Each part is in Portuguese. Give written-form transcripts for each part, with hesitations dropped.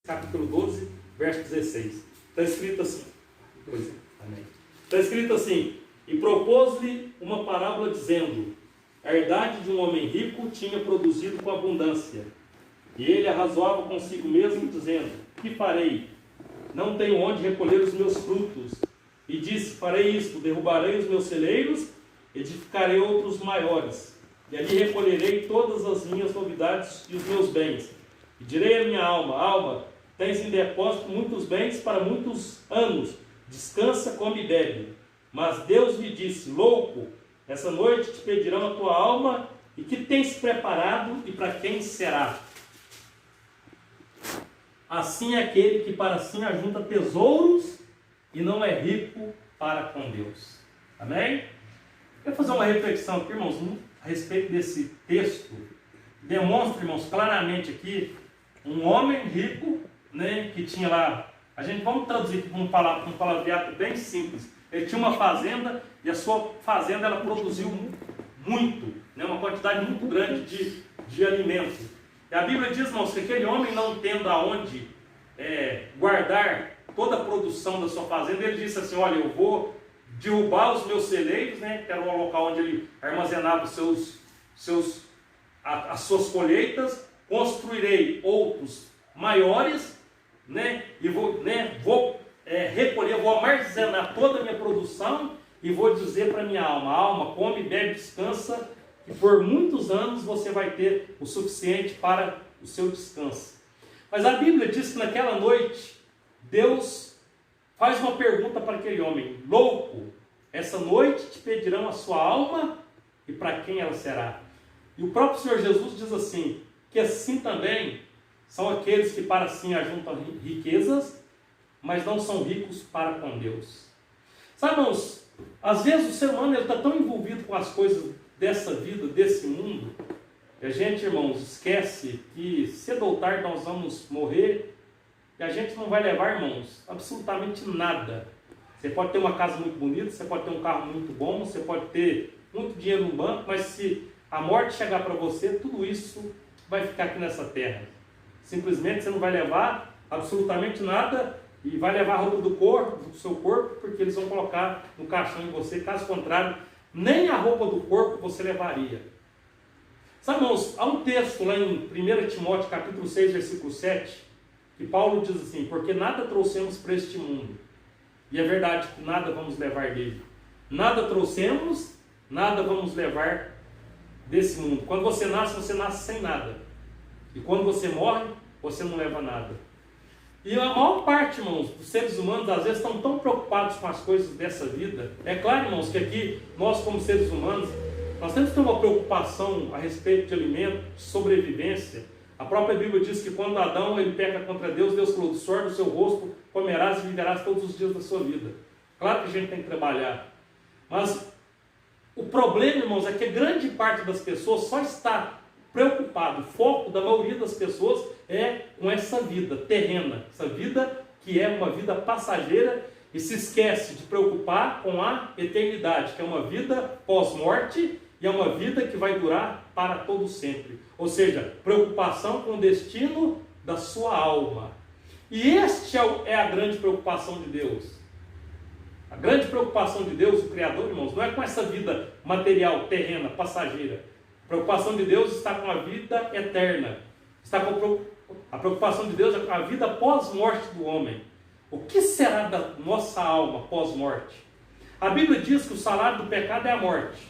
capítulo 12, verso 16. Está escrito assim. Amém. Está escrito assim: e propôs-lhe uma parábola dizendo: a herdade de um homem rico tinha produzido com abundância. E ele arrazoava consigo mesmo, dizendo: que farei? Não tenho onde recolher os meus frutos. E disse: farei isto, derrubarei os meus celeiros, edificarei outros maiores, e ali recolherei todas as minhas novidades e os meus bens. E direi à minha alma: alma, tens em depósito muitos bens para muitos anos, descansa, come e bebe. Mas Deus lhe disse: louco, essa noite te pedirão a tua alma, e que tens preparado e para quem será? Assim é aquele que para si ajunta tesouros e não é rico para com Deus. Amém? Eu vou fazer uma reflexão aqui, irmãos, a respeito desse texto. Demonstra, irmãos, claramente aqui um homem rico, né, que tinha lá, vamos traduzir aqui com um palavreado bem simples. Ele tinha uma fazenda e a sua fazenda ela produziu muito, né, uma quantidade muito grande de alimento. E a Bíblia diz, irmãos, que aquele homem, não tendo aonde guardar toda a produção da sua fazenda, ele disse assim: olha, eu vou derrubar os meus celeiros, né, que era o local onde ele armazenava as suas colheitas, construirei outros maiores, né, e vou recolher, vou armazenar toda a minha produção e vou dizer para minha alma: alma, come, bebe, descansa, e por muitos anos você vai ter o suficiente para o seu descanso. Mas a Bíblia diz que naquela noite, Deus faz uma pergunta para aquele homem: louco, essa noite te pedirão a sua alma, e para quem ela será? E o próprio Senhor Jesus diz assim, que assim também são aqueles que para si ajuntam riquezas, mas não são ricos para com Deus. Sabe, irmãos, às vezes o ser humano está tão envolvido com as coisas dessa vida, desse mundo, que a gente, irmãos, esquece que cedo ou tarde nós vamos morrer, e a gente não vai levar, irmãos, absolutamente nada. Você pode ter uma casa muito bonita, você pode ter um carro muito bom, você pode ter muito dinheiro no banco, mas se a morte chegar para você, tudo isso vai ficar aqui nessa terra. Simplesmente você não vai levar absolutamente nada, e vai levar a roupa do seu corpo, porque eles vão colocar no caixão em você. Caso contrário, nem a roupa do corpo você levaria. Sabe, irmãos, há um texto lá em 1 Timóteo capítulo 6, versículo 7, que Paulo diz assim: porque nada trouxemos para este mundo, e é verdade que nada vamos levar dele. Nada trouxemos, nada vamos levar desse mundo. Quando você nasce sem nada, e quando você morre, você não leva nada. E a maior parte, irmãos, dos seres humanos, às vezes, estão tão preocupados com as coisas dessa vida. É claro, irmãos, que aqui, nós como seres humanos, nós temos que ter uma preocupação a respeito de alimento, de sobrevivência. A própria Bíblia diz que quando Adão ele peca contra Deus, Deus falou: do suor do seu rosto comerás e viverás todos os dias da sua vida. Claro que a gente tem que trabalhar. Mas o problema, irmãos, é que grande parte das pessoas só está preocupado. O foco da maioria das pessoas é com essa vida terrena, essa vida que é uma vida passageira, e se esquece de preocupar com a eternidade, que é uma vida pós-morte e é uma vida que vai durar para todo sempre. Ou seja, preocupação com o destino da sua alma. E este é a grande preocupação de Deus. A grande preocupação de Deus, o Criador, irmãos, não é com essa vida material, terrena, passageira. A preocupação de Deus está com a vida eterna. A preocupação de Deus é com a vida pós-morte do homem. O que será da nossa alma pós-morte? A Bíblia diz que o salário do pecado é a morte,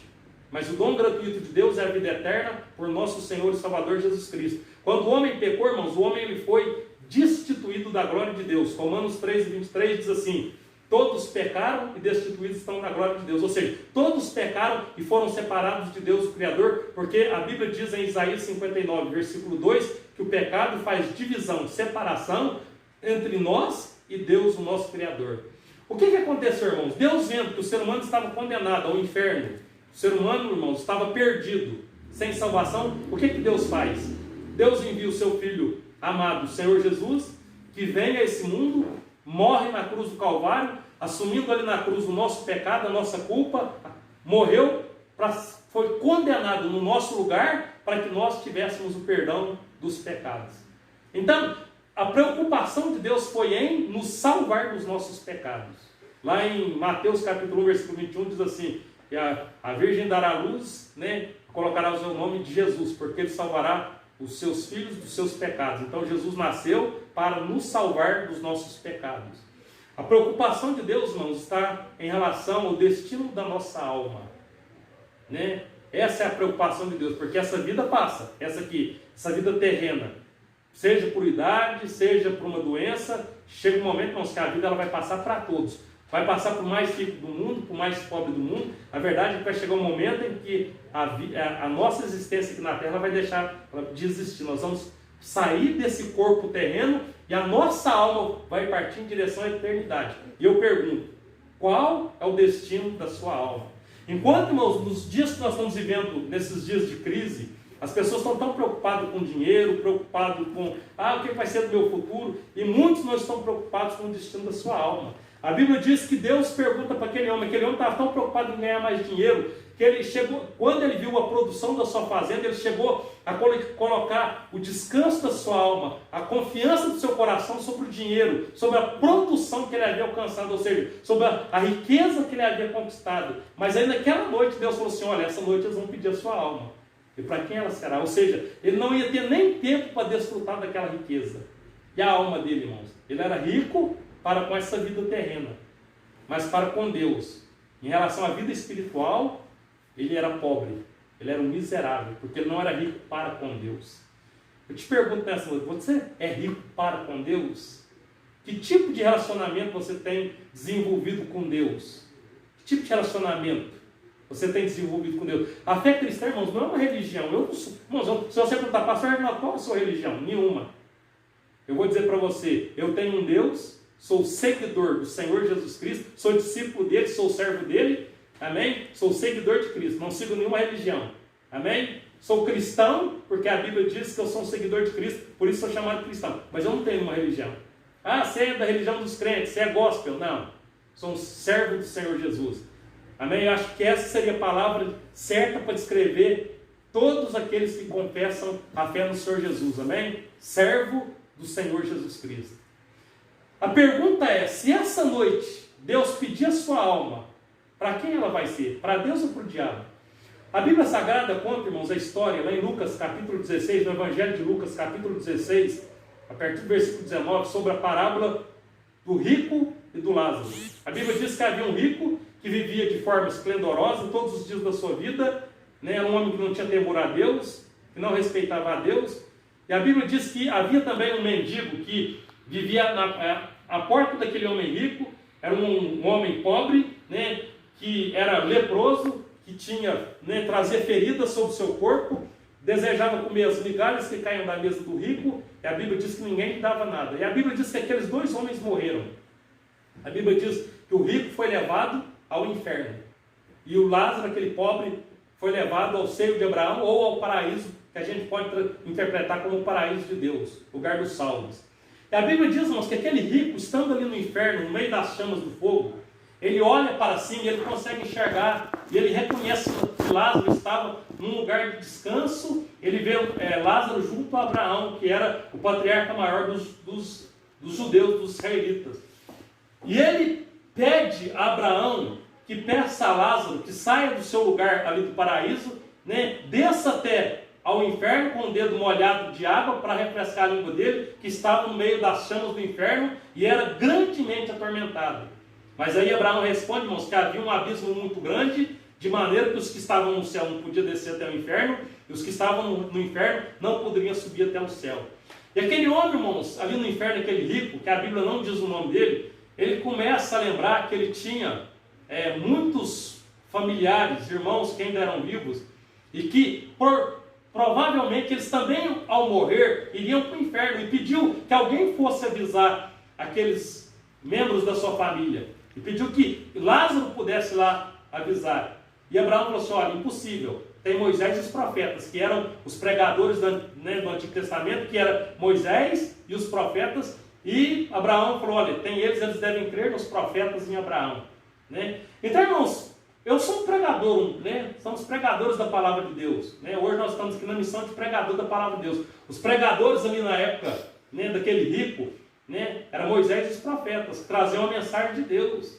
mas o dom gratuito de Deus é a vida eterna por nosso Senhor e Salvador Jesus Cristo. Quando o homem pecou, irmãos, o homem ele foi destituído da glória de Deus. Romanos 3:23 diz assim: todos pecaram e destituídos estão na glória de Deus. Ou seja, todos pecaram e foram separados de Deus, o Criador, porque a Bíblia diz em Isaías 59, versículo 2, que o pecado faz divisão, separação entre nós e Deus, o nosso Criador. O que aconteceu, irmãos? Deus, vendo que o ser humano estava condenado ao inferno, o ser humano, irmãos, estava perdido, sem salvação, o que Deus faz? Deus envia o seu Filho amado, o Senhor Jesus, que vem a esse mundo, morre na cruz do Calvário, assumindo ali na cruz o nosso pecado, a nossa culpa, morreu, foi condenado no nosso lugar, para que nós tivéssemos o perdão dos pecados. Então, a preocupação de Deus foi em nos salvar dos nossos pecados. Lá em Mateus capítulo 1, versículo 21, diz assim, que a Virgem dará à luz, né, colocará o seu nome de Jesus, porque ele salvará os seus filhos dos seus pecados. Então Jesus nasceu para nos salvar dos nossos pecados. A preocupação de Deus, irmãos, está em relação ao destino da nossa alma, né? Essa é a preocupação de Deus, porque essa vida passa, essa vida terrena, seja por idade, seja por uma doença, chega um momento, irmãos, que a vida ela vai passar para todos. Vai passar para o mais rico do mundo, para o mais pobre do mundo. A verdade é que vai chegar um momento em que a nossa existência aqui na Terra vai deixar de existir. Nós vamos sair desse corpo terreno e a nossa alma vai partir em direção à eternidade. E eu pergunto, qual é o destino da sua alma? Enquanto, irmãos, nos dias que nós estamos vivendo, nesses dias de crise, as pessoas estão tão preocupadas com dinheiro, preocupadas com o que vai ser do meu futuro, e muitos não estão preocupados com o destino da sua alma. A Bíblia diz que Deus pergunta para aquele homem estava tão preocupado em ganhar mais dinheiro, que ele chegou, quando ele viu a produção da sua fazenda, ele chegou a colocar o descanso da sua alma, a confiança do seu coração sobre o dinheiro, sobre a produção que ele havia alcançado, ou seja, sobre a riqueza que ele havia conquistado. Mas aí naquela noite Deus falou assim, olha, essa noite eles vão pedir a sua alma. E para quem ela será? Ou seja, ele não ia ter nem tempo para desfrutar daquela riqueza. E a alma dele, irmãos? Ele era rico para com essa vida terrena, mas para com Deus. Em relação à vida espiritual, ele era pobre, ele era um miserável, porque ele não era rico para com Deus. Eu te pergunto nessa noite, você é rico para com Deus? Que tipo de relacionamento você tem desenvolvido com Deus? Que tipo de relacionamento você tem desenvolvido com Deus? A fé cristã, irmãos, não é uma religião. Irmãos, se você perguntar, pastor, qual é a sua religião? Nenhuma. Eu vou dizer para você, eu tenho um Deus, sou seguidor do Senhor Jesus Cristo, sou discípulo dele, sou servo dele, amém? Sou seguidor de Cristo, não sigo nenhuma religião, amém? Sou cristão, porque a Bíblia diz que eu sou um seguidor de Cristo, por isso sou chamado cristão, mas eu não tenho uma religião. Você é da religião dos crentes, você é gospel? Não, sou um servo do Senhor Jesus, amém? Eu acho que essa seria a palavra certa para descrever todos aqueles que confessam a fé no Senhor Jesus, amém? Servo do Senhor Jesus Cristo. A pergunta é, se essa noite Deus pedir a sua alma, para quem ela vai ser? Para Deus ou para o diabo? A Bíblia Sagrada conta, irmãos, a história, lá em Lucas capítulo 16, no Evangelho de Lucas capítulo 16, a partir do versículo 19, sobre a parábola do rico e do Lázaro. A Bíblia diz que havia um rico que vivia de forma esplendorosa todos os dias da sua vida, né? Era um homem que não tinha temor a Deus, que não respeitava a Deus. E a Bíblia diz que havia também um mendigo que vivia à porta daquele homem rico, era um homem pobre, né, que era leproso, que tinha, né, trazia feridas sobre o seu corpo, desejava comer as migalhas que caíam da mesa do rico, e a Bíblia diz que ninguém lhe dava nada. E a Bíblia diz que aqueles dois homens morreram. A Bíblia diz que o rico foi levado ao inferno, e o Lázaro, aquele pobre, foi levado ao seio de Abraão ou ao paraíso, que a gente pode interpretar como o paraíso de Deus, lugar dos salvos. E a Bíblia diz, irmãos, que aquele rico, estando ali no inferno, no meio das chamas do fogo, ele olha para cima e ele consegue enxergar, e ele reconhece que Lázaro estava num lugar de descanso. Ele vê Lázaro junto a Abraão, que era o patriarca maior dos judeus, dos israelitas. E ele pede a Abraão que peça a Lázaro que saia do seu lugar ali do paraíso, né, desça até ao inferno com o dedo molhado de água para refrescar a língua dele, que estava no meio das chamas do inferno e era grandemente atormentado. Mas aí Abraão responde, irmãos, que havia um abismo muito grande, de maneira que os que estavam no céu não podiam descer até o inferno, e os que estavam no inferno não poderiam subir até o céu. E aquele homem, irmãos, ali no inferno, aquele rico, que a Bíblia não diz o nome dele, ele começa a lembrar que ele tinha muitos familiares, irmãos que ainda eram vivos, e que provavelmente eles também, ao morrer, iriam para o inferno, e pediu que alguém fosse avisar aqueles membros da sua família, e pediu que Lázaro pudesse lá avisar. E Abraão falou assim, olha, impossível, tem Moisés e os profetas, que eram os pregadores do Antigo Testamento, que era Moisés e os profetas, e Abraão falou, olha, tem eles devem crer nos profetas em Abraão, né? Então, irmãos, eu sou um pregador, né? Somos pregadores da palavra de Deus, né? Hoje nós estamos aqui na missão de pregador da palavra de Deus. Os pregadores ali na época né, daquele rico, né, era Moisés e os profetas, que traziam a mensagem de Deus,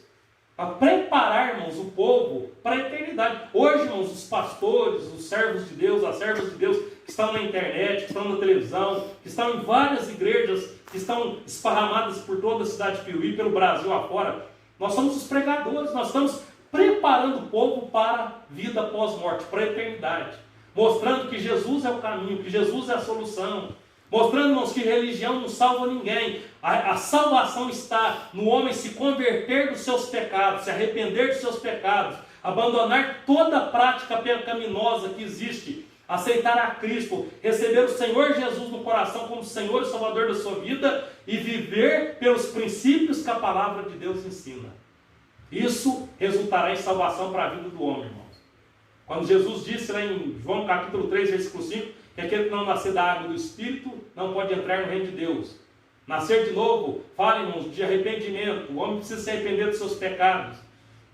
para preparar, irmãos, o povo para a eternidade. Hoje, irmãos, os pastores, os servos de Deus, as servas de Deus, que estão na internet, que estão na televisão, que estão em várias igrejas, que estão esparramadas por toda a cidade de Piuí, pelo Brasil afora, nós somos os pregadores, nós estamos preparando o povo para a vida pós-morte, para a eternidade, mostrando que Jesus é o caminho, que Jesus é a solução, mostrando, irmãos, que religião não salva ninguém. A salvação está no homem se converter dos seus pecados, se arrepender dos seus pecados, abandonar toda a prática pecaminosa que existe, aceitar a Cristo, receber o Senhor Jesus no coração como Senhor e Salvador da sua vida e viver pelos princípios que a palavra de Deus ensina. Isso resultará em salvação para a vida do homem, irmãos. Quando Jesus disse lá em João capítulo 3, versículo 5, que aquele que não nascer da água do Espírito não pode entrar no reino de Deus. Nascer de novo, fala, irmãos, de arrependimento. O homem precisa se arrepender dos seus pecados.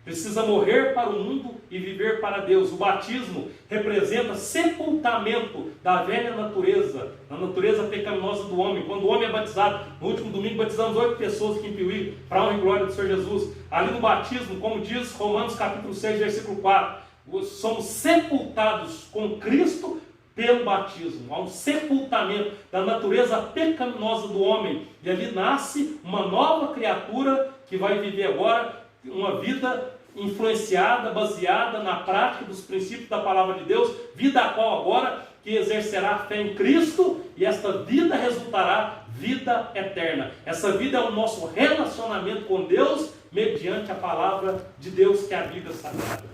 Precisa morrer para o mundo e viver para Deus. O batismo representa sepultamento da velha natureza, da natureza pecaminosa do homem. Quando o homem é batizado, no último domingo batizamos 8 pessoas aqui em Piuí, para a honra e glória do Senhor Jesus. Ali no batismo, como diz Romanos capítulo 6, versículo 4, somos sepultados com Cristo pelo batismo. Há um sepultamento da natureza pecaminosa do homem. E ali nasce uma nova criatura que vai viver agora uma vida influenciada, baseada na prática dos princípios da palavra de Deus, vida a qual agora que exercerá a fé em Cristo, e esta vida resultará vida eterna. Essa vida é o nosso relacionamento com Deus mediante a palavra de Deus, que é a vida sagrada.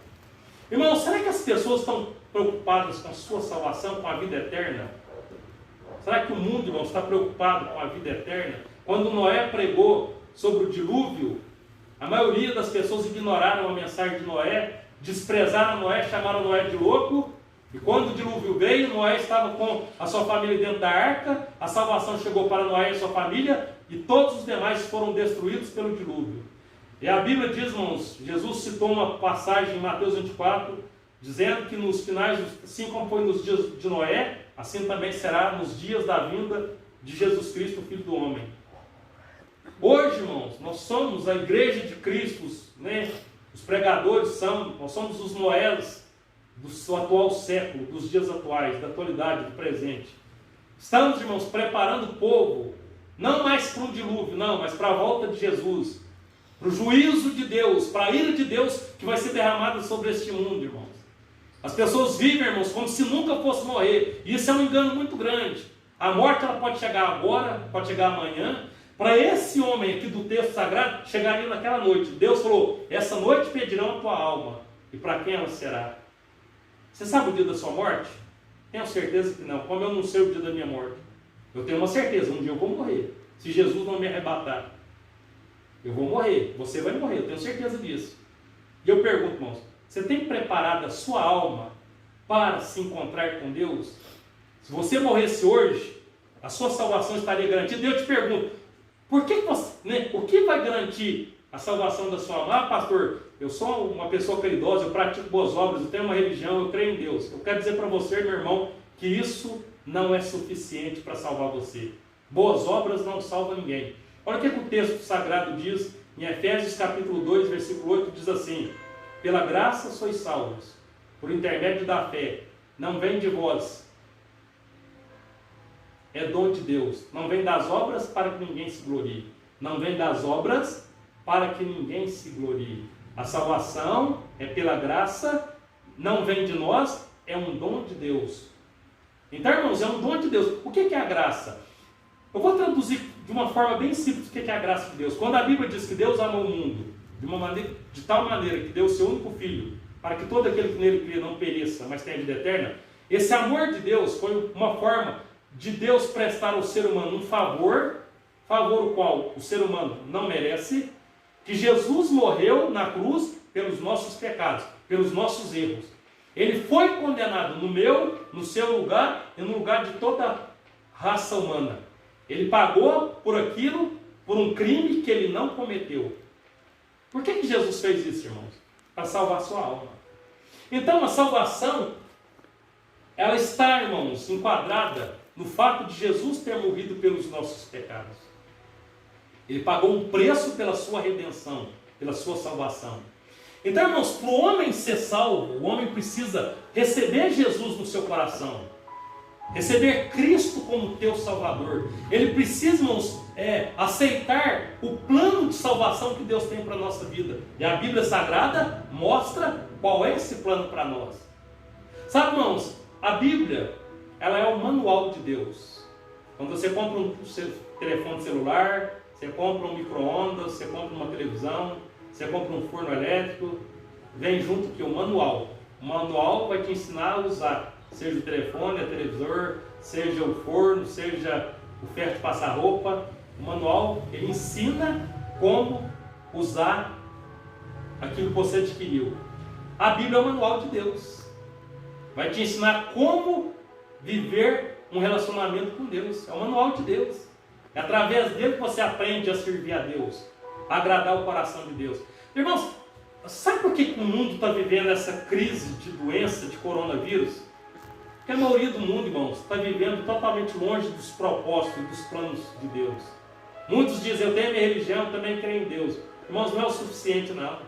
Irmãos, será que as pessoas estão preocupadas com a sua salvação, com a vida eterna? Será que o mundo, irmãos, está preocupado com a vida eterna? Quando Noé pregou sobre o dilúvio, a maioria das pessoas ignoraram a mensagem de Noé, desprezaram Noé, chamaram Noé de louco, e quando o dilúvio veio, Noé estava com a sua família dentro da arca, a salvação chegou para Noé e sua família, e todos os demais foram destruídos pelo dilúvio. E a Bíblia diz, irmãos, Jesus citou uma passagem em Mateus 24, dizendo que nos finais, assim como foi nos dias de Noé, assim também será nos dias da vinda de Jesus Cristo, o Filho do Homem. Hoje, irmãos, nós somos a igreja de Cristo, né? Os pregadores nós somos os Noés do atual século, dos dias atuais, da atualidade, do presente. Estamos, irmãos, preparando o povo, não mais para um dilúvio, não, mas para a volta de Jesus, para o juízo de Deus, para a ira de Deus que vai ser derramada sobre este mundo, irmãos. As pessoas vivem, irmãos, como se nunca fosse morrer, e isso é um engano muito grande. A morte ela pode chegar agora, pode chegar amanhã. Para esse homem aqui do texto sagrado, chegaria naquela noite. Deus falou, essa noite pedirão a tua alma. E para quem ela será? Você sabe o dia da sua morte? Tenho certeza que não. Como eu não sei o dia da minha morte? Eu tenho uma certeza, um dia eu vou morrer. Se Jesus não me arrebatar, eu vou morrer. Você vai morrer, eu tenho certeza disso. E eu pergunto, irmãos, você tem preparado a sua alma para se encontrar com Deus? Se você morresse hoje, a sua salvação estaria garantida. E eu te pergunto, por que você, né, o que vai garantir a salvação da sua alma? Ah, pastor, eu sou uma pessoa caridosa, eu pratico boas obras, eu tenho uma religião, eu creio em Deus. Eu quero dizer para você, meu irmão, que isso não é suficiente para salvar você. Boas obras não salvam ninguém. Olha o que o texto sagrado diz em Efésios capítulo 2, versículo 8, diz assim: pela graça sois salvos, por intermédio da fé, não vem de vós, é dom de Deus, não vem das obras para que ninguém se glorie, não vem das obras para que ninguém se glorie. A salvação é pela graça, não vem de nós, é um dom de Deus. Então, irmãos, é um dom de Deus. O que é a graça? Eu vou traduzir de uma forma bem simples o que é a graça de Deus. Quando a Bíblia diz que Deus amou o mundo de tal maneira que deu o seu único filho, para que todo aquele que nele crê não pereça, mas tenha vida eterna, esse amor de Deus foi uma forma de Deus prestar ao ser humano um favor o qual o ser humano não merece, que Jesus morreu na cruz pelos nossos pecados, pelos nossos erros. Ele foi condenado no meu, no seu lugar e no lugar de toda a raça humana. Ele pagou por aquilo, por um crime que ele não cometeu. Por que Jesus fez isso, irmãos? Para salvar a sua alma. Então a salvação, ela está, irmãos, enquadrada no fato de Jesus ter morrido pelos nossos pecados. Ele pagou um preço pela sua redenção, pela sua salvação. Então, irmãos, para o homem ser salvo, o homem precisa receber Jesus no seu coração, receber Cristo como teu Salvador. Ele precisa, irmãos, aceitar o plano de salvação que Deus tem para a nossa vida. E a Bíblia Sagrada mostra qual é esse plano para nós. Sabe, irmãos, a Bíblia, ela é o manual de Deus. Quando você compra um telefone celular, você compra um micro-ondas, você compra uma televisão, você compra um forno elétrico, vem junto aqui o manual. O manual vai te ensinar a usar, seja o telefone, a televisor, seja o forno, seja o ferro de passar roupa. O manual, ele ensina como usar aquilo que você adquiriu. A Bíblia é o manual de Deus. Vai te ensinar como viver um relacionamento com Deus. É o manual de Deus. É através dele que você aprende a servir a Deus, a agradar o coração de Deus. Irmãos, sabe por que o mundo está vivendo essa crise de doença, de coronavírus? Porque a maioria do mundo, irmãos, está vivendo totalmente longe dos propósitos e dos planos de Deus. Muitos dizem, eu tenho a minha religião, eu também creio em Deus. Irmãos, não é o suficiente não.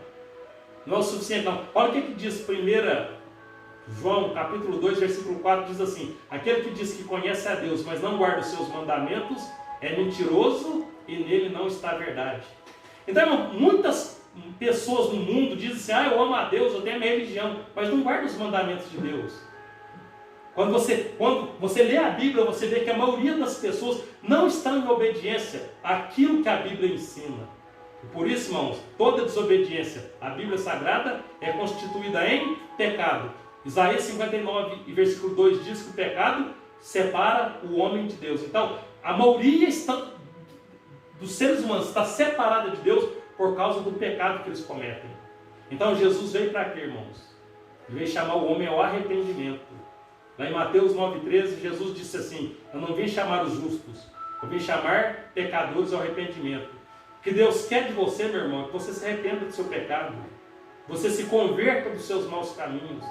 Não é o suficiente não. Olha o que diz 1 João, capítulo 2, versículo 4, diz assim: aquele que diz que conhece a Deus, mas não guarda os seus mandamentos, é mentiroso e nele não está a verdade. Então, irmão, muitas pessoas no mundo dizem assim, eu amo a Deus, eu tenho a minha religião, mas não guarda os mandamentos de Deus. Quando você lê a Bíblia, você vê que a maioria das pessoas não estão em obediência àquilo que a Bíblia ensina. E por isso, irmãos, toda desobediência à Bíblia Sagrada é constituída em pecado. Isaías 59, e versículo 2 diz que o pecado separa o homem de Deus. Então, a maioria dos seres humanos está separada de Deus por causa do pecado que eles cometem. Então, Jesus veio para quê, irmãos? Ele veio chamar o homem ao arrependimento. Lá em Mateus 9,13, Jesus disse assim: eu não vim chamar os justos, eu vim chamar pecadores ao arrependimento. O que Deus quer de você, meu irmão, é que você se arrependa do seu pecado, você se converta dos seus maus caminhos,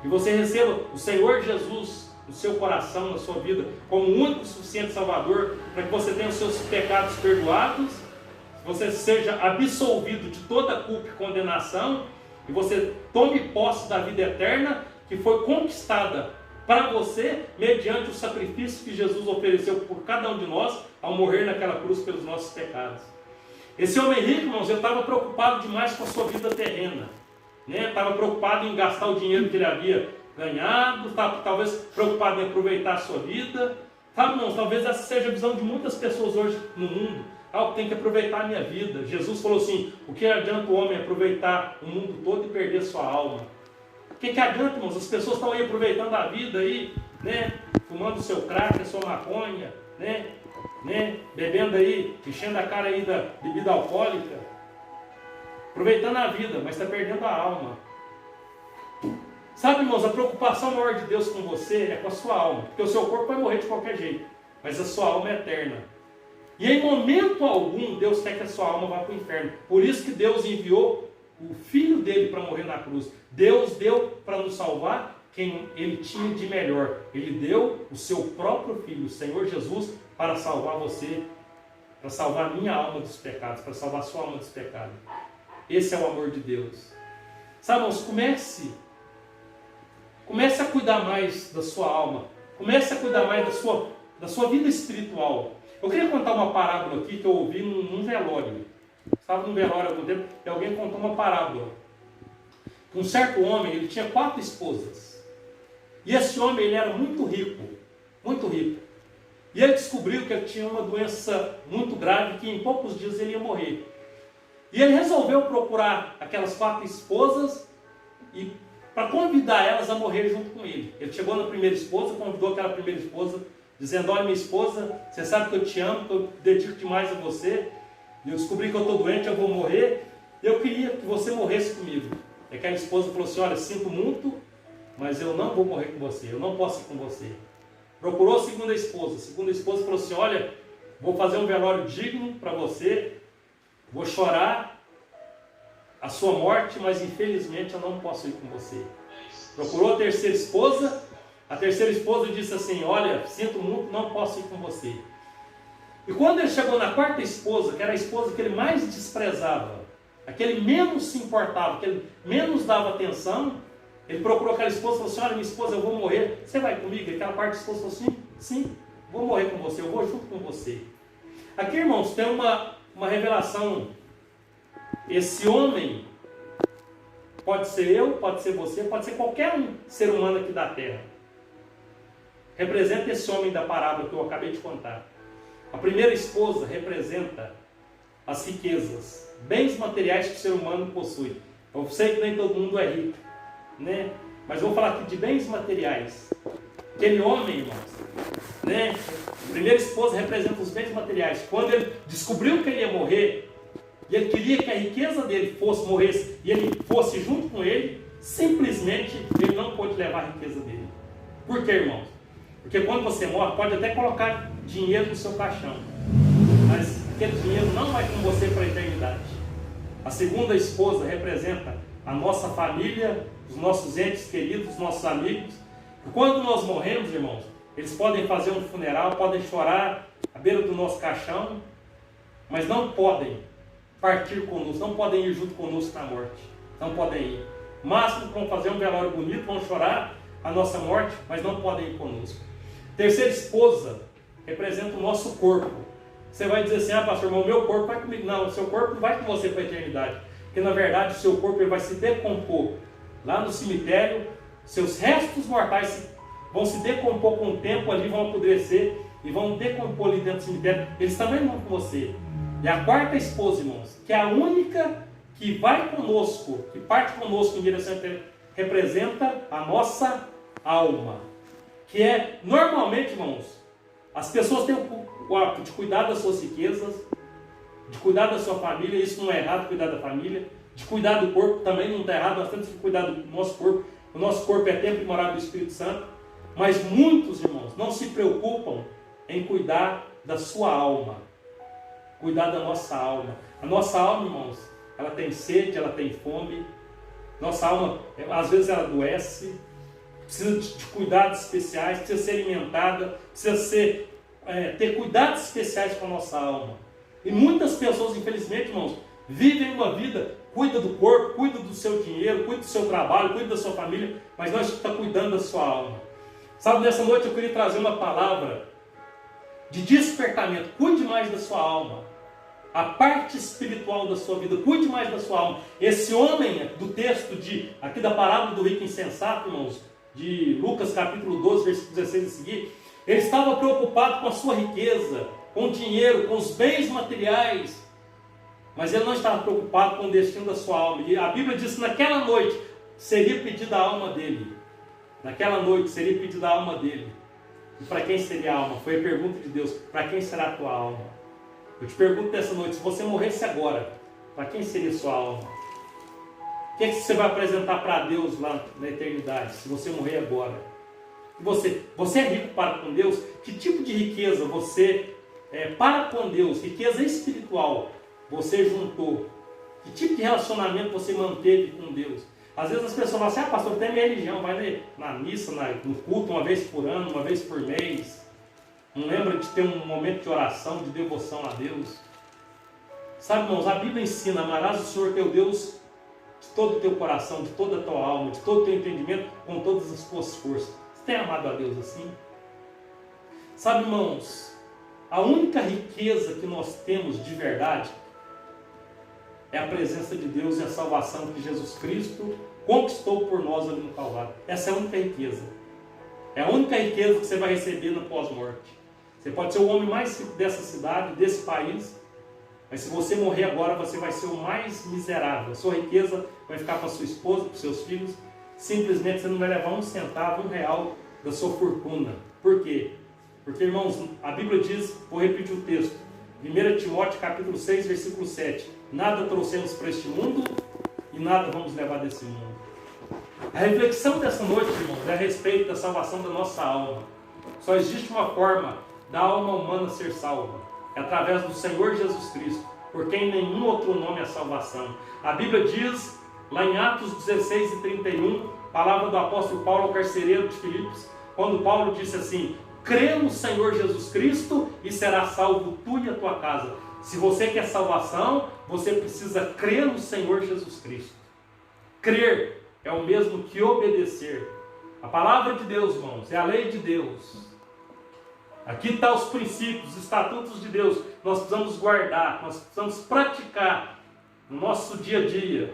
e você receba o Senhor Jesus no seu coração, na sua vida, como o único e suficiente Salvador, para que você tenha os seus pecados perdoados, você seja absolvido de toda culpa e condenação, e você tome posse da vida eterna, que foi conquistada para você, mediante o sacrifício que Jesus ofereceu por cada um de nós, ao morrer naquela cruz pelos nossos pecados. Esse homem rico, irmãos, ele estava preocupado demais com a sua vida terrena, né? Estava preocupado em gastar o dinheiro que ele havia ganhado, estava talvez preocupado em aproveitar a sua vida. Sabe, irmãos, talvez essa seja a visão de muitas pessoas hoje no mundo. Eu tenho que aproveitar a minha vida. Jesus falou assim: o que adianta o homem aproveitar o mundo todo e perder sua alma? O que adianta, irmãos? As pessoas estão aí aproveitando a vida aí, né? Fumando o seu crack, a sua maconha, né? Bebendo aí, enchendo a cara aí da bebida alcoólica, aproveitando a vida, mas está perdendo a alma. Sabe, irmãos, a preocupação maior de Deus com você é com a sua alma, porque o seu corpo vai morrer de qualquer jeito, mas a sua alma é eterna. E em momento algum Deus quer que a sua alma vá para o inferno. Por isso que Deus enviou o Filho dele para morrer na cruz. Deus deu para nos salvar quem ele tinha de melhor. Ele deu o seu próprio Filho, o Senhor Jesus, para salvar você, para salvar a minha alma dos pecados, para salvar a sua alma dos pecados. Esse é o amor de Deus. Sabe, irmãos, comece a cuidar mais da sua alma. Comece a cuidar mais da sua vida espiritual. Eu queria contar uma parábola aqui que eu ouvi num velório. Estava num velório há algum tempo e alguém contou uma parábola. Um certo homem, ele tinha 4 esposas. E esse homem, ele era muito rico. Muito rico. E ele descobriu que ele tinha uma doença muito grave, que em poucos dias ele ia morrer. E ele resolveu procurar aquelas 4 esposas e para convidar elas a morrer junto com ele. Ele chegou na primeira esposa, convidou aquela primeira esposa, dizendo: olha, minha esposa, você sabe que eu te amo, que eu dedico demais a você, e eu descobri que eu estou doente, eu vou morrer, e eu queria que você morresse comigo. E aquela esposa falou assim: olha, sinto muito, mas eu não vou morrer com você, eu não posso ir com você. Procurou a segunda esposa falou assim: olha, vou fazer um velório digno para você, vou chorar a sua morte, mas infelizmente eu não posso ir com você. Procurou a terceira esposa, A terceira esposa disse assim: olha, sinto muito, não posso ir com você. E quando ele chegou na quarta esposa, que era a esposa que ele mais desprezava, a que ele menos se importava, que ele menos dava atenção, ele procurou aquela esposa e falou assim: olha, minha esposa, eu vou morrer, você vai comigo? E aquela quarta esposa falou assim: sim, vou morrer com você, eu vou junto com você. Aqui, irmãos, tem uma revelação. Esse homem pode ser eu, pode ser você, pode ser qualquer um ser humano aqui da terra. Representa esse homem da parábola que eu acabei de contar. A primeira esposa representa as riquezas, bens materiais que o ser humano possui. Eu sei que nem todo mundo é rico, né? Mas vou falar aqui de bens materiais. Aquele homem, irmãos, né? A primeira esposa representa os bens materiais. Quando ele descobriu que ele ia morrer, e ele queria que a riqueza dele morresse, e ele fosse junto com ele, simplesmente ele não pôde levar a riqueza dele. Por quê, irmãos? Porque quando você morre, pode até colocar dinheiro no seu caixão, mas aquele dinheiro não vai com você para a eternidade. A segunda esposa representa a nossa família, os nossos entes queridos, os nossos amigos. E quando nós morremos, irmãos, eles podem fazer um funeral, podem chorar à beira do nosso caixão, mas não podem partir conosco, não podem ir junto conosco na morte. Não podem ir. O máximo vão fazer um velório bonito, vão chorar a nossa morte, mas não podem ir conosco. Terceira esposa representa o nosso corpo. Você vai dizer assim: ah, pastor, mas o meu corpo vai comigo. Não, o seu corpo não vai com você para a eternidade. Porque na verdade o seu corpo ele vai se decompor. Lá no cemitério, seus restos mortais vão se decompor com o tempo ali, vão apodrecer e vão decompor ali dentro do cemitério. Eles também vão com você. E a quarta esposa, irmãos, que é a única que vai conosco, que parte conosco em direção a Deus, representa a nossa alma. Que é, normalmente, irmãos, as pessoas têm o hábito de cuidar das suas riquezas, de cuidar da sua família. Isso não é errado, cuidar da família. De cuidar do corpo também não está errado. Nós temos que cuidar do nosso corpo. O nosso corpo é templo e morada do Espírito Santo. Mas muitos, irmãos, não se preocupam em cuidar da sua alma. Cuidar da nossa alma. A nossa alma, irmãos, ela tem sede, ela tem fome. Nossa alma, às vezes ela adoece. Precisa de cuidados especiais, precisa ser alimentada, precisa ter cuidados especiais com a nossa alma. E muitas pessoas, infelizmente, irmãos, vivem uma vida, cuida do corpo, cuida do seu dinheiro, cuida do seu trabalho, cuida da sua família, mas não está cuidando da sua alma. Sabe, nessa noite eu queria trazer uma palavra de despertamento. Cuide mais da sua alma. A parte espiritual da sua vida, cuide mais da sua alma. Esse homem do texto aqui da parábola do rico insensato, irmãos, de Lucas capítulo 12, versículo 16 a seguir, ele estava preocupado com a sua riqueza, com o dinheiro, com os bens materiais, mas ele não estava preocupado com o destino da sua alma. E a Bíblia diz que naquela noite seria pedida a alma dele. Naquela noite seria pedida a alma dele. E para quem seria a alma? Foi a pergunta de Deus: para quem será a tua alma? Eu te pergunto nessa noite, se você morresse agora, para quem seria a sua alma? O que é que você vai apresentar para Deus lá na eternidade, se você morrer agora? Você é rico para com Deus? Que tipo de riqueza você, para com Deus, riqueza espiritual, você juntou? Que tipo de relacionamento você manteve com Deus? Às vezes as pessoas falam assim: ah, pastor, tem minha religião, vai na missa, no culto, uma vez por ano, uma vez por mês. Não lembra de ter um momento de oração, de devoção a Deus? Sabe, irmãos, a Bíblia ensina: amarás o Senhor teu Deus de todo o teu coração, de toda a tua alma, de todo o teu entendimento, com todas as tuas forças. Você tem amado a Deus assim? Sabe, irmãos, a única riqueza que nós temos de verdade é a presença de Deus e a salvação que Jesus Cristo conquistou por nós ali no Calvário. Essa é a única riqueza. É a única riqueza que você vai receber no pós-morte. Você pode ser o homem mais rico dessa cidade, desse país, mas se você morrer agora, você vai ser o mais miserável. A sua riqueza vai ficar para sua esposa, para os seus filhos. Simplesmente você não vai levar um centavo, R$1 da sua fortuna. Por quê? Porque, irmãos, a Bíblia diz, vou repetir o texto, 1 Timóteo capítulo 6, versículo 7. Nada trouxemos para este mundo e nada vamos levar desse mundo. A reflexão dessa noite, irmãos, é a respeito da salvação da nossa alma. Só existe uma forma da alma humana ser salva. É através do Senhor Jesus Cristo, por quem nenhum outro nome é salvação. A Bíblia diz, lá em Atos 16 e 31, palavra do apóstolo Paulo ao carcereiro de Filipos: quando Paulo disse assim: crê no Senhor Jesus Cristo e será salvo tu e a tua casa. Se você quer salvação, você precisa crer no Senhor Jesus Cristo. Crer é o mesmo que obedecer. A palavra de Deus, irmãos, é a lei de Deus. Aqui estão os princípios, os estatutos de Deus. Nós precisamos guardar, nós precisamos praticar no nosso dia a dia.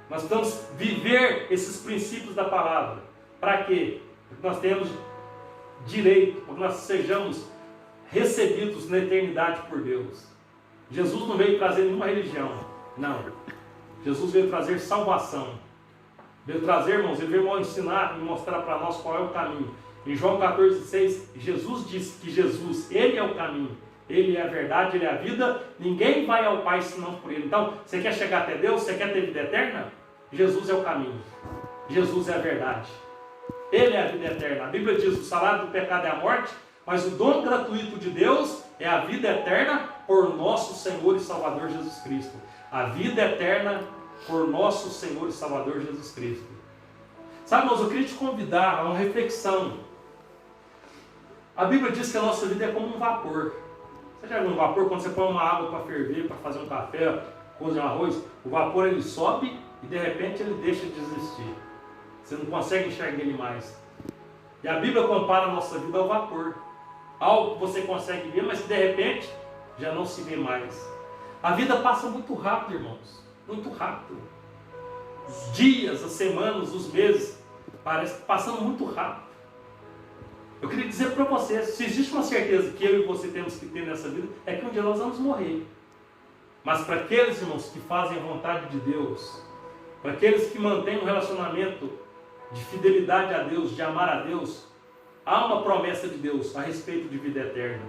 Nós precisamos viver esses princípios da palavra. Para quê? Para que nós tenhamos direito, para que nós sejamos recebidos na eternidade por Deus. Jesus não veio trazer nenhuma religião, não. Jesus veio trazer salvação. Veio trazer, irmãos, ele veio ensinar e mostrar para nós qual é o caminho. Em João 14,6, Jesus disse que Jesus, Ele é o caminho, Ele é a verdade, Ele é a vida, ninguém vai ao Pai senão por Ele. Então, você quer chegar até Deus? Você quer ter vida eterna? Jesus é o caminho, Jesus é a verdade, Ele é a vida eterna. A Bíblia diz que o salário do pecado é a morte, mas o dom gratuito de Deus é a vida eterna por nosso Senhor e Salvador Jesus Cristo. A vida eterna por nosso Senhor e Salvador Jesus Cristo. Sabe, irmãos, eu queria te convidar a uma reflexão. A Bíblia diz que a nossa vida é como um vapor. Você já viu um vapor quando você põe uma água para ferver, para fazer um café, cozer um arroz? O vapor ele sobe e de repente ele deixa de existir. Você não consegue enxergar ele mais. E a Bíblia compara a nossa vida ao vapor. Algo que você consegue ver, mas que de repente já não se vê mais. A vida passa muito rápido, irmãos. Muito rápido. Os dias, as semanas, os meses, parece passando muito rápido. Eu queria dizer para vocês, se existe uma certeza que eu e você temos que ter nessa vida, é que um dia nós vamos morrer. Mas para aqueles, irmãos, que fazem a vontade de Deus, para aqueles que mantêm um relacionamento de fidelidade a Deus, de amar a Deus, há uma promessa de Deus a respeito de vida eterna.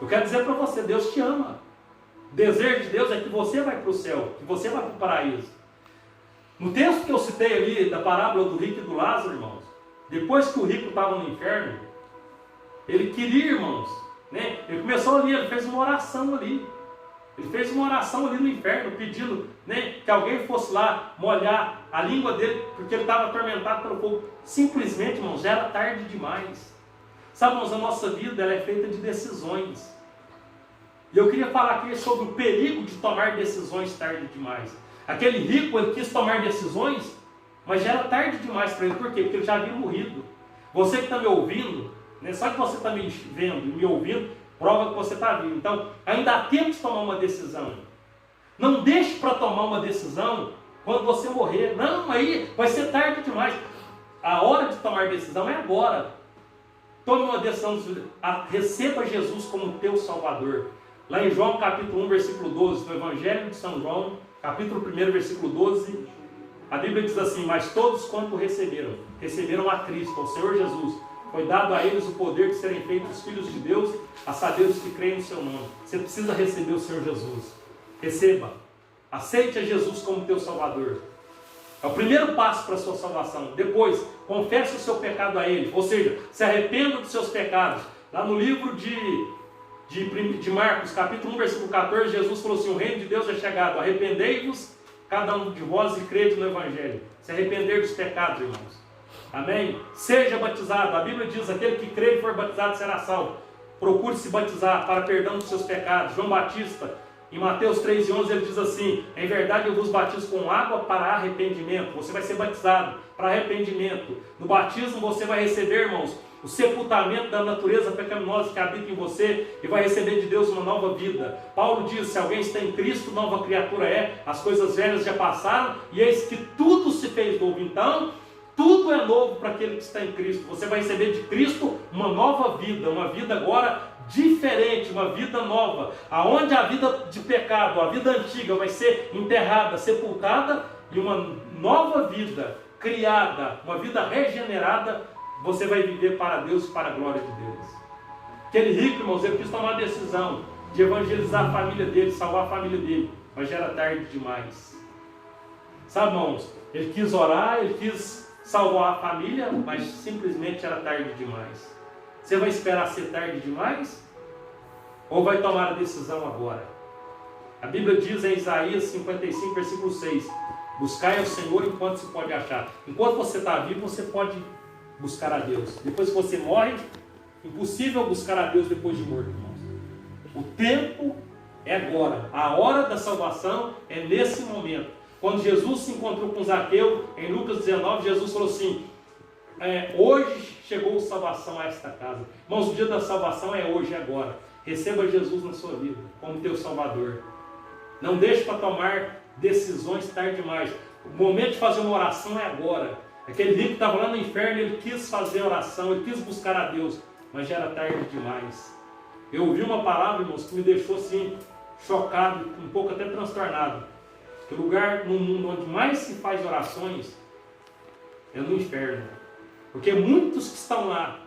Eu quero dizer para você, Deus te ama. O desejo de Deus é que você vai para o céu, que você vai para o paraíso. No texto que eu citei ali, da parábola do rico e do Lázaro, irmãos, depois que o rico estava no inferno, ele queria, irmãos, né? Ele começou ali, ele fez uma oração ali. Ele fez uma oração ali no inferno, pedindo, né, que alguém fosse lá molhar a língua dele, porque ele estava atormentado pelo fogo. Simplesmente, irmãos, já era tarde demais. Sabe, irmãos, a nossa vida ela é feita de decisões. E eu queria falar aqui sobre o perigo de tomar decisões tarde demais. Aquele rico, ele quis tomar decisões, mas já era tarde demais para ele. Por quê? Porque ele já havia morrido. Você que está me ouvindo, né, só que você está me vendo e me ouvindo, prova que você está vivo. Então, ainda há tempo de tomar uma decisão. Não deixe para tomar uma decisão quando você morrer. Não, aí vai ser tarde demais. A hora de tomar decisão é agora. Tome uma decisão, receba Jesus como teu Salvador. Lá em João capítulo 1, versículo 12, no Evangelho de São João, capítulo 1, versículo 12, a Bíblia diz assim: mas todos quanto receberam a Cristo, ao Senhor Jesus, foi dado a eles o poder de serem feitos filhos de Deus, a saber os que creem no seu nome. Você precisa receber o Senhor Jesus. Receba. Aceite a Jesus como teu Salvador. É o primeiro passo para a sua salvação. Depois, confesse o seu pecado a Ele. Ou seja, se arrependa dos seus pecados. Lá no livro de Marcos, capítulo 1, versículo 14, Jesus falou assim: o reino de Deus é chegado. Arrependei-vos, cada um de vós, e crede no Evangelho. Se arrepender dos pecados, irmãos. Amém? Seja batizado. A Bíblia diz: aquele que crê e for batizado será salvo. Procure se batizar para perdão dos seus pecados. João Batista, em Mateus 3,11, ele diz assim: em verdade eu vos batizo com água para arrependimento. Você vai ser batizado para arrependimento. No batismo você vai receber, irmãos, o sepultamento da natureza pecaminosa que habita em você, e vai receber de Deus uma nova vida. Paulo diz: se alguém está em Cristo, nova criatura é. As coisas velhas já passaram, e eis que tudo se fez novo. Então, tudo é novo para aquele que está em Cristo. Você vai receber de Cristo uma nova vida, uma vida agora diferente, uma vida nova, aonde a vida de pecado, a vida antiga vai ser enterrada, sepultada, e uma nova vida criada, uma vida regenerada, você vai viver para Deus e para a glória de Deus. Aquele rico, irmãos, ele quis tomar a decisão de evangelizar a família dele, salvar a família dele, mas já era tarde demais. Sabe, irmãos, ele quis orar, ele quis salvar a família, mas simplesmente era tarde demais. Você vai esperar ser tarde demais? Ou vai tomar a decisão agora? A Bíblia diz em Isaías 55, versículo 6: buscai ao Senhor enquanto se pode achar. Enquanto você está vivo, você pode buscar a Deus. Depois que você morre, impossível buscar a Deus depois de morto, irmãos. O tempo é agora. A hora da salvação é nesse momento. Quando Jesus se encontrou com Zaqueu, em Lucas 19, Jesus falou assim, hoje chegou salvação a esta casa. Irmãos, o dia da salvação é hoje e agora. Receba Jesus na sua vida, como teu Salvador. Não deixe para tomar decisões tarde demais. O momento de fazer uma oração é agora. Aquele rico que estava lá no inferno, ele quis fazer oração, ele quis buscar a Deus, mas já era tarde demais. Eu ouvi uma palavra, irmãos, que me deixou assim, chocado, um pouco até transtornado. Que o lugar no mundo onde mais se faz orações é no inferno. Porque muitos que estão lá,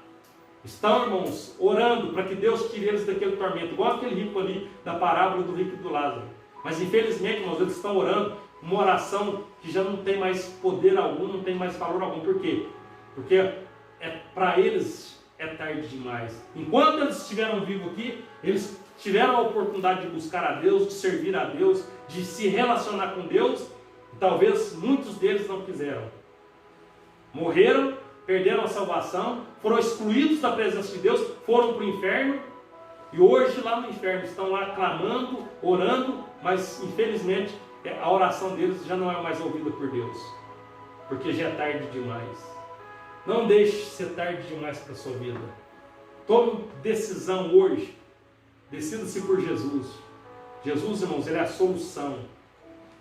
estão, irmãos, orando para que Deus tire eles daquele tormento, igual aquele rico ali da parábola do rico e do Lázaro. Mas infelizmente, irmãos, eles estão orando uma oração que já não tem mais poder algum, não tem mais valor algum. Por quê? Porque para eles é tarde demais. Enquanto eles estiveram vivos aqui, eles tiveram a oportunidade de buscar a Deus, de servir a Deus, de se relacionar com Deus, e talvez muitos deles não quiseram. Morreram, perderam a salvação, foram excluídos da presença de Deus, foram para o inferno, e hoje lá no inferno estão lá clamando, orando, mas infelizmente a oração deles já não é mais ouvida por Deus, porque já é tarde demais. Não deixe ser tarde demais para a sua vida. Tome decisão hoje. Decida-se por Jesus. Jesus, irmãos, Ele é a solução.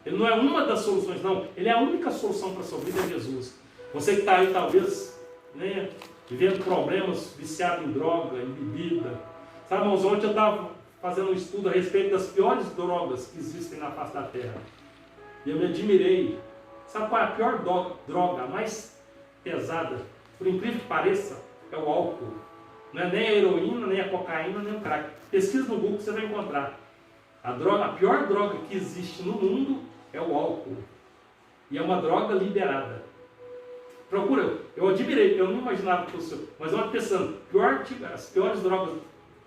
Ele não é uma das soluções, não. Ele é a única solução para a sua vida, é Jesus. Você que está aí, talvez, né, vivendo problemas, viciado em droga, em bebida. Sabe, irmãos, ontem eu estava fazendo um estudo a respeito das piores drogas que existem na face da terra. E eu me admirei. Sabe qual é a pior droga, a mais pesada? Por incrível que pareça, é o álcool. Não é nem a heroína, nem a cocaína, nem o crack. Pesquisa no Google que você vai encontrar. A pior droga que existe no mundo é o álcool. E é uma droga liberada. Procura, eu admirei, eu não imaginava que fosse. Mas eu pensando, as piores drogas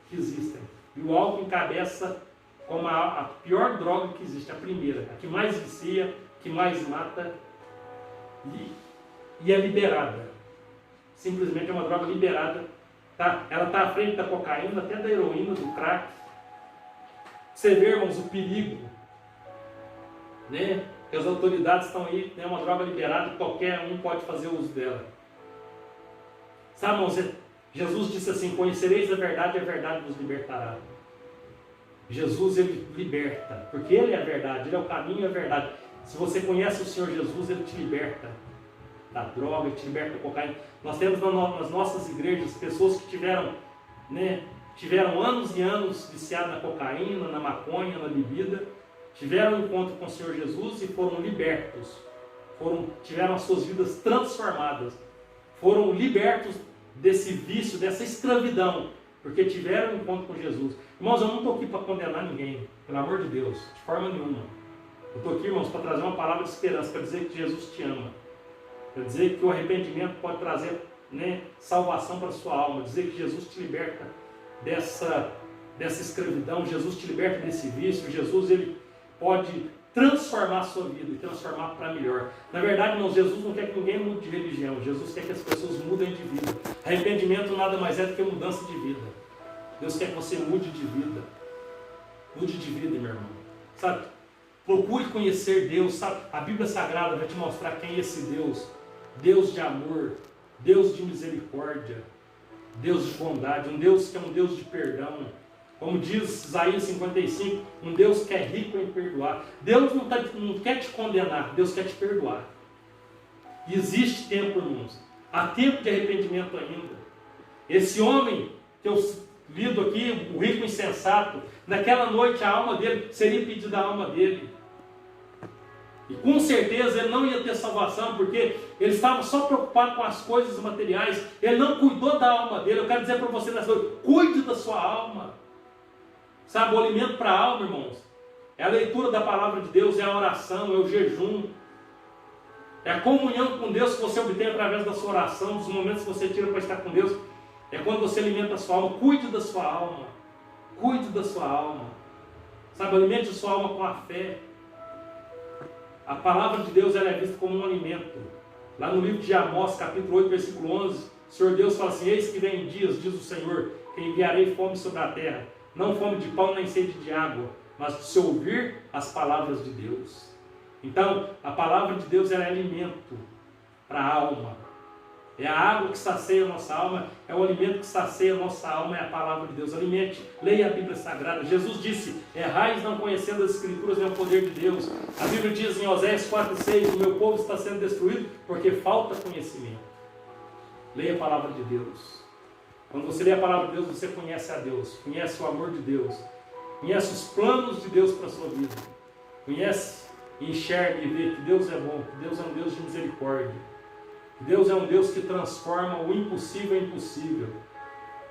que existem. E o álcool encabeça como a pior droga que existe, a primeira, a que mais vicia, que mais mata e é liberada. Simplesmente é uma droga liberada. Tá? Ela está à frente da cocaína, até da heroína, do crack. Você vê, irmãos, o perigo, né? Que as autoridades estão aí, é uma droga liberada, qualquer um pode fazer uso dela. Sabe, irmãos, Jesus disse assim, conhecereis a verdade vos libertará. Jesus, Ele liberta, porque Ele é a verdade, Ele é o caminho e a verdade. Se você conhece o Senhor Jesus, Ele te liberta da droga, Ele te liberta da cocaína. Nós temos nas nossas igrejas pessoas que tiveram anos e anos viciadas na cocaína, na maconha, na bebida, tiveram um encontro com o Senhor Jesus e foram libertos, tiveram as suas vidas transformadas, foram libertos desse vício, dessa escravidão, porque tiveram um encontro com Jesus. Irmãos, eu não estou aqui para condenar ninguém, pelo amor de Deus, de forma nenhuma. Eu estou aqui, irmãos, para trazer uma palavra de esperança, para dizer que Jesus te ama, para dizer que o arrependimento pode trazer, né, salvação para a sua alma, dizer que Jesus te liberta dessa escravidão, Jesus te liberta desse vício, Jesus, Ele pode transformar a sua vida e transformar para melhor. Na verdade, irmãos, Jesus não quer que ninguém mude de religião, Jesus quer que as pessoas mudem de vida. Arrependimento nada mais é do que mudança de vida. Deus quer que você mude de vida. Mude de vida, meu irmão. Sabe? Procure conhecer Deus, sabe? A Bíblia Sagrada vai te mostrar quem é esse Deus. Deus de amor, Deus de misericórdia, Deus de bondade, um Deus que é um Deus de perdão. Como diz Isaías 55, um Deus que é rico em perdoar. Deus não quer te condenar, Deus quer te perdoar. E existe tempo, irmãos. Há tempo de arrependimento ainda. Esse homem que eu lido aqui, o rico insensato, naquela noite a alma dele seria pedida a alma dele. E com certeza ele não ia ter salvação, porque ele estava só preocupado com as coisas materiais. Ele não cuidou da alma dele. Eu quero dizer para você nessa noite, cuide da sua alma. Sabe, o alimento para a alma, irmãos, é a leitura da palavra de Deus, é a oração, é o jejum, é a comunhão com Deus que você obtém através da sua oração, dos momentos que você tira para estar com Deus. É quando você alimenta a sua alma. Cuide da sua alma, cuide da sua alma, sabe, alimente a sua alma com a fé. A palavra de Deus, ela é vista como um alimento. Lá no livro de Amós, capítulo 8, versículo 11, O Senhor Deus fala assim: eis que vem dias, diz o Senhor, que enviarei fome sobre a terra, não fome de pão nem sede de água, mas de se ouvir as palavras de Deus. Então, a palavra de Deus é alimento para a alma. É a água que sacia a nossa alma, é o alimento que sacia a nossa alma, é a palavra de Deus. Alimente, leia a Bíblia Sagrada. Jesus disse: errais não conhecendo as Escrituras nem o poder de Deus. A Bíblia diz em Oséias 4,6: o meu povo está sendo destruído porque falta conhecimento. Leia a palavra de Deus. Quando você lê a palavra de Deus, você conhece a Deus, conhece o amor de Deus, conhece os planos de Deus para a sua vida, conhece, enxerga e vê que Deus é bom, que Deus é um Deus de misericórdia, que Deus é um Deus que transforma o impossível em possível.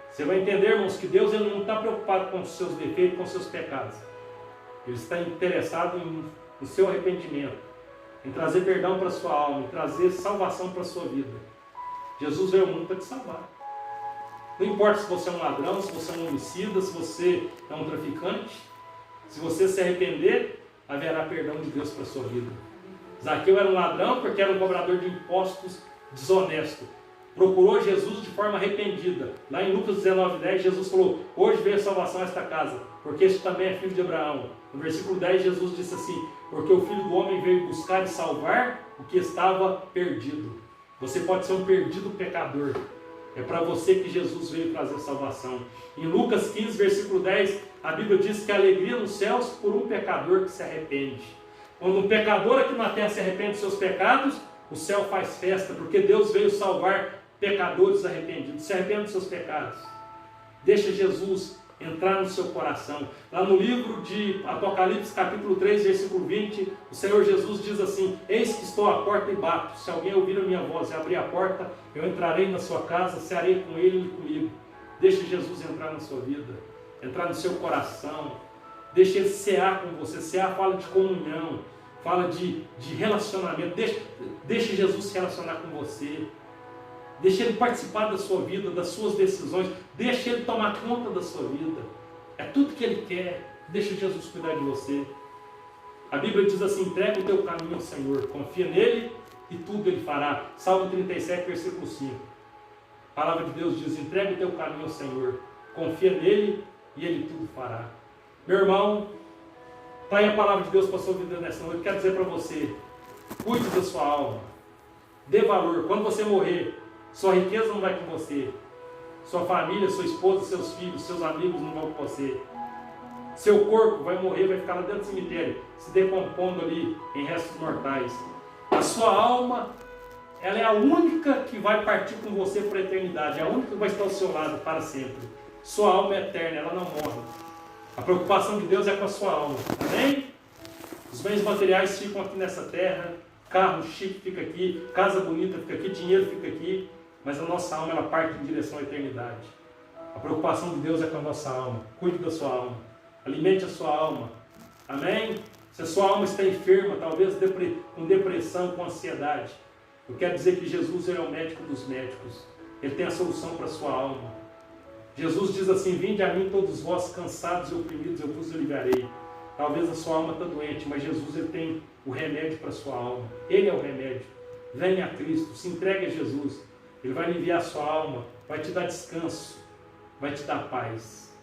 Você vai entender, irmãos, que Deus ele não está preocupado com os seus defeitos, com os seus pecados. Ele está interessado no seu arrependimento, em trazer perdão para a sua alma, em trazer salvação para a sua vida. Jesus veio ao mundo para te salvar. Não importa se você é um ladrão, se você é um homicida, se você é um traficante, se você se arrepender, haverá perdão de Deus para a sua vida. Zaqueu era um ladrão porque era um cobrador de impostos desonesto. Procurou Jesus de forma arrependida. Lá em Lucas 19:10, Jesus falou: hoje veio a salvação a esta casa, porque este também é filho de Abraão. No versículo 10, Jesus disse assim: porque o Filho do Homem veio buscar e salvar o que estava perdido. Você pode ser um perdido pecador. É para você que Jesus veio trazer salvação. Em Lucas 15, versículo 10, a Bíblia diz que a alegria nos céus por um pecador que se arrepende. Quando um pecador aqui na terra se arrepende dos seus pecados, o céu faz festa, porque Deus veio salvar pecadores arrependidos. Se arrepende dos seus pecados. Deixa Jesus entrar no seu coração. Lá no livro de Apocalipse, capítulo 3, versículo 20, o Senhor Jesus diz assim: eis que estou à porta e bato. Se alguém ouvir a minha voz e abrir a porta, eu entrarei na sua casa, cearei com ele e comigo. Deixa Jesus entrar na sua vida, entrar no seu coração. Deixa ele cear com você. Cear fala de comunhão, fala de relacionamento. Deixa Jesus se relacionar com você. Deixa ele participar da sua vida, das suas decisões. Deixa ele tomar conta da sua vida. É tudo que ele quer. Deixa Jesus cuidar de você. A Bíblia diz assim: entrega o teu caminho ao Senhor, confia nele e tudo ele fará. Salmo 37, versículo 5. A palavra de Deus diz: entrega o teu caminho ao Senhor, confia nele e ele tudo fará. Meu irmão, está aí a palavra de Deus para a sua vida nessa noite. Quero dizer para você: cuide da sua alma, dê valor. Quando você morrer, sua riqueza não vai com você, sua família, sua esposa, seus filhos, seus amigos não vão com você. Seu corpo vai morrer, vai ficar lá dentro do cemitério, se decompondo ali em restos mortais. A sua alma, ela é a única que vai partir com você para a eternidade, é a única que vai estar ao seu lado para sempre. Sua alma é eterna, ela não morre. A preocupação de Deus é com a sua alma, amém? Os bens materiais ficam aqui nessa terra, carro chique fica aqui, casa bonita fica aqui, dinheiro fica aqui, mas a nossa alma ela parte em direção à eternidade. A preocupação de Deus é com a nossa alma. Cuide da sua alma, alimente a sua alma, amém? Se a sua alma está enferma, talvez com depressão, com ansiedade, eu quero dizer que Jesus é o médico dos médicos. Ele tem a solução para a sua alma. Jesus diz assim: vinde a mim todos vós cansados e oprimidos, eu vos aliviarei. Talvez a sua alma está doente, mas Jesus ele tem o remédio para a sua alma. Ele é o remédio. Venha a Cristo, se entregue a Jesus. Ele vai aliviar a sua alma, vai te dar descanso, vai te dar paz,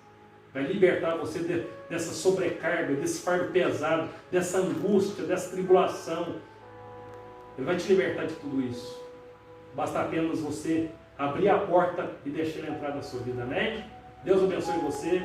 vai libertar você dessa sobrecarga, desse fardo pesado, dessa angústia, dessa tribulação. Ele vai te libertar de tudo isso. Basta apenas você abrir a porta e deixar ele entrar na sua vida, amém? Deus abençoe você.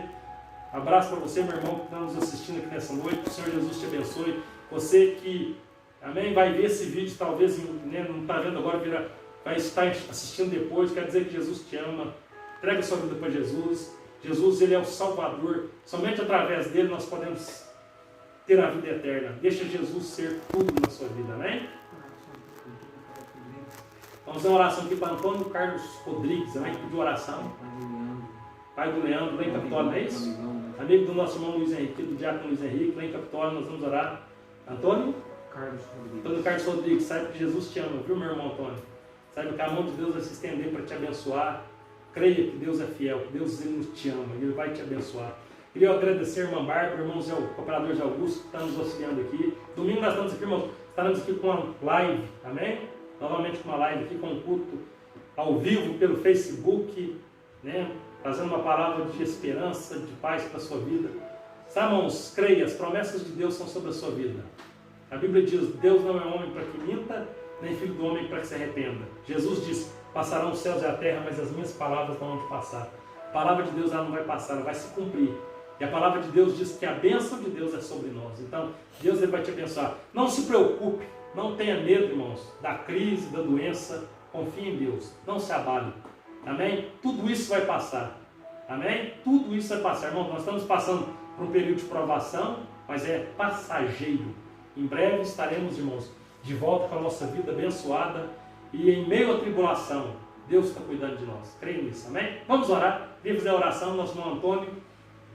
Abraço para você, meu irmão, que está nos assistindo aqui nessa noite. O Senhor Jesus te abençoe. Você que, amém, vai ver esse vídeo, talvez né, não está vendo agora, vai estar assistindo depois. Quer dizer que Jesus te ama. Entregue a sua vida para Jesus. Jesus, ele é o Salvador. Somente através dele nós podemos ter a vida eterna. Deixa Jesus ser tudo na sua vida, amém? Vamos fazer uma oração aqui para Antônio Carlos Rodrigues, amém? Pedir oração. Pai do Leandro, lá em Capitólio, não é isso? Amigo do nosso irmão Luiz Henrique, do diácono Luiz Henrique, lá em Capitólio, nós vamos orar. Antônio Carlos Rodrigues, saiba que Jesus te ama, viu, meu irmão Antônio? Saiba que a mão de Deus vai se estender para te abençoar. Creia que Deus é fiel, que Deus ele te ama, Ele vai te abençoar. Queria agradecer a irmã Bárbara, irmão Zé, o cooperador de Augusto, que está nos auxiliando aqui. Domingo nós estamos aqui, irmãos, estaremos aqui com uma live, amém? Novamente com uma live aqui, com um culto ao vivo pelo Facebook, né? Trazendo uma palavra de esperança, de paz para a sua vida. Sabe, irmãos, creia, as promessas de Deus são sobre a sua vida. A Bíblia diz, Deus não é homem para que minta, nem filho do homem para que se arrependa. Jesus diz, passarão os céus e a terra, mas as minhas palavras não vão de passar. A palavra de Deus ela não vai passar, ela vai se cumprir. E a palavra de Deus diz que a bênção de Deus é sobre nós. Então, Deus ele vai te abençoar. Não se preocupe, não tenha medo, irmãos, da crise, da doença. Confie em Deus, não se abale. Amém? Tudo isso vai passar. Amém? Tudo isso vai passar. Irmão, nós estamos passando por um período de provação, mas é passageiro. Em breve estaremos, irmãos, de volta com a nossa vida abençoada. E em meio à tribulação, Deus está cuidando de nós. Creia nisso, amém? Vamos orar. Queria fazer a oração, nosso irmão Antônio.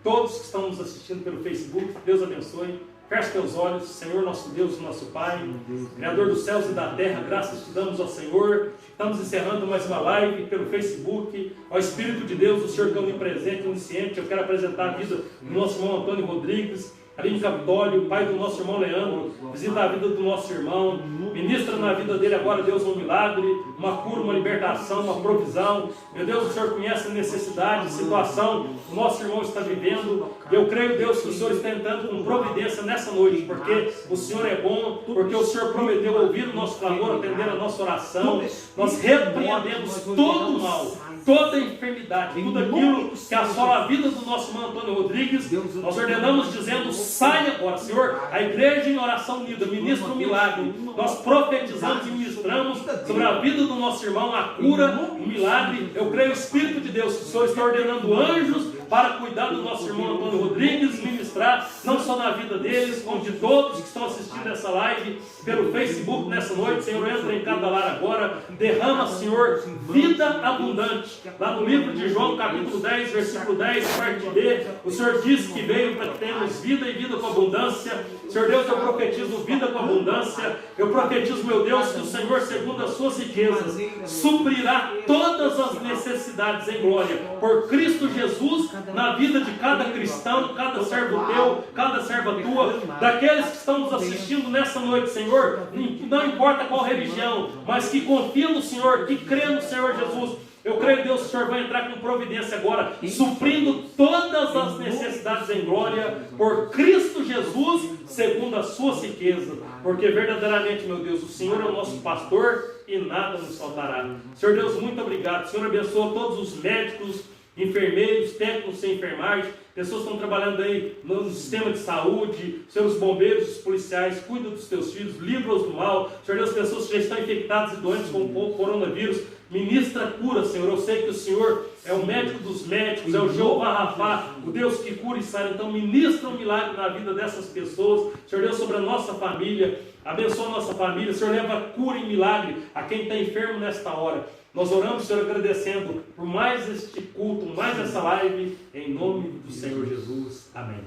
Todos que estão nos assistindo pelo Facebook, Deus abençoe. Feche teus olhos, Senhor, nosso Deus, nosso Pai, Criador dos céus e da terra, graças te damos ao Senhor. Estamos encerrando mais uma live pelo Facebook. Ao Espírito de Deus, o Senhor que é onipresente, onisciente, eu quero apresentar a vida do nosso irmão Antônio Rodrigues, ali em Capitólio, pai do nosso irmão Leandro. Visita a vida do nosso irmão, ministra na vida dele agora, Deus, um milagre, uma cura, uma libertação, uma provisão. Meu Deus, o Senhor conhece a necessidade, a situação que o nosso irmão está vivendo. Eu creio, Deus, que o Senhor está entrando com providência nessa noite, porque o Senhor é bom, porque o Senhor prometeu ouvir o nosso clamor, atender a nossa oração. Nós repreendemos todo o mal, toda a enfermidade, tudo aquilo que assola a vida do nosso irmão Antônio Rodrigues. Nós ordenamos dizendo, saia agora, Senhor. A igreja em oração unida ministra um milagre. Nós profetizamos e ministramos sobre a vida do nosso irmão a cura, um milagre. Eu creio, Espírito de Deus, que o Senhor está ordenando anjos para cuidar do nosso irmão Antônio Rodrigues, ministrar não só na vida deles, como de todos que estão assistindo essa live pelo Facebook nessa noite. Senhor, entra em cada lar agora, derrama, Senhor, vida abundante. Lá no livro de João, capítulo 10, versículo 10, parte B, o Senhor disse que veio para que tenhamos vida e vida com abundância. Senhor Deus, eu profetizo vida com abundância. Eu profetizo, meu Deus, que o Senhor, segundo as suas riquezas, suprirá todas as necessidades em glória por Cristo Jesus na vida de cada cristão, cada servo teu, cada serva tua, daqueles que estão nos assistindo nessa noite, Senhor, não importa qual religião, mas que confiam no Senhor, que crê no Senhor Jesus. Eu creio, Deus, que o Senhor vai entrar com providência agora, suprindo todas as necessidades em glória por Cristo Jesus, segundo as suas riquezas. Porque verdadeiramente, meu Deus, o Senhor é o nosso pastor e nada nos faltará. Senhor Deus, muito obrigado. O Senhor abençoa todos os médicos, enfermeiros, técnicos sem enfermagem, pessoas que estão trabalhando aí no sistema de saúde, seus bombeiros, os policiais, cuida dos teus filhos, livra-os do mal. Senhor Deus, pessoas que já estão infectadas e doentes com o coronavírus, ministra cura, Senhor. Eu sei que o Senhor é o médico dos médicos, é o Jeová Rafá, o Deus que cura e sara. Então ministra um milagre na vida dessas pessoas, Senhor Deus, sobre a nossa família. Abençoa a nossa família, Senhor, leva cura e milagre a quem está enfermo nesta hora. Nós oramos, Senhor, agradecendo por mais este culto, mais essa live, em nome do Senhor Jesus. Amém.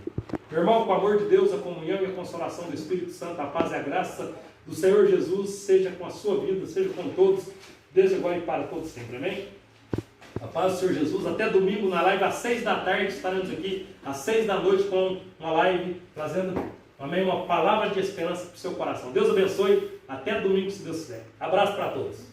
Meu irmão, com o amor de Deus, a comunhão e a consolação do Espírito Santo, a paz e a graça do Senhor Jesus, seja com a sua vida, seja com todos, desde agora e para todos sempre. Amém? A paz do Senhor Jesus. Até domingo na live, às 6 da tarde, estaremos aqui, às 6 da noite, com uma live, trazendo, amém, uma palavra de esperança para o seu coração. Deus abençoe. Até domingo, se Deus quiser. Abraço para todos.